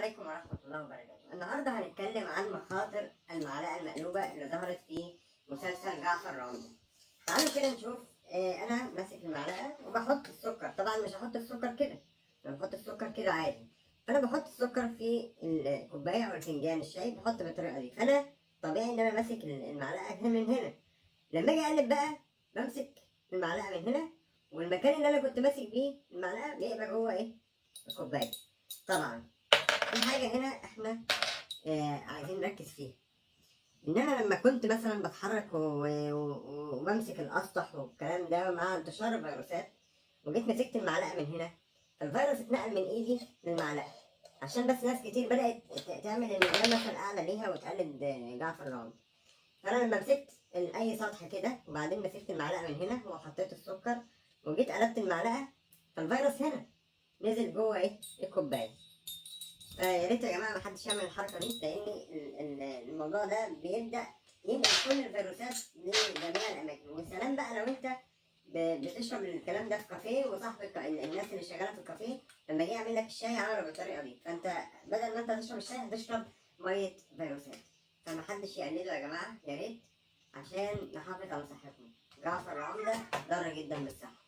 عليكم ورحمة الله وبركاته. النهارده هنتكلم عن مخاطر المعلقة المقلوبة اللي ظهرت في مسلسل جعفر العمدة. تعالوا كده نشوف. أنا ماسك المعلقة وبحط السكر، طبعا مش هحط السكر كده، أنا بحط السكر كده عادي. فأنا بحط السكر في الكوباية أو الفنجان الشاي، بحط بالطريقة دي. فأنا طبيعي إن أنا ماسك المعلقة هنا من هنا. لما أجي أقلب بقى بمسك المعلقة من هنا، والمكان اللي أنا كنت ماسك بيه المعلقة بيبقى جوه الكوباية. طبعا في حاجة هنا احنا عايزين نركز فيها، ان انا لما كنت مثلا بتحرك وبمسك الاسطح والكلام ده مع انتشار الفيروسات، وجيت مسكت المعلقة من هنا، فالفيروس اتنقل من ايدي للمعلقة، عشان بس ناس كتير بدأت تعمل ان ده مثل اعلى ليها وتقلد جعفر العمدة. فانا لما مسكت اي سطح كده وبعدين مسكت المعلقة من هنا وحطيت السكر وجيت قلبت المعلقة، فالفيروس هنا نزل جوه الكوباية. يا ريت يا جماعه محدش يعمل الحركه دي، لان الموضوع ده بيبدا ينقل كل الفيروسات لجميع الاماكن. وسلام بقى لو انت بتشرب الكلام ده في كافيه، وصاحبك الناس اللي شغاله في الكافيه لما جه يعمل لك الشاي عمله بالطريقه دي، فانت بدل ما انت تشرب الشاي هتشرب ميه فيروسات. فمحدش يقلده يا جماعه، يا ريت، عشان نحافظ على صحتنا. جعفر العمدة ضار جدا بالصحه.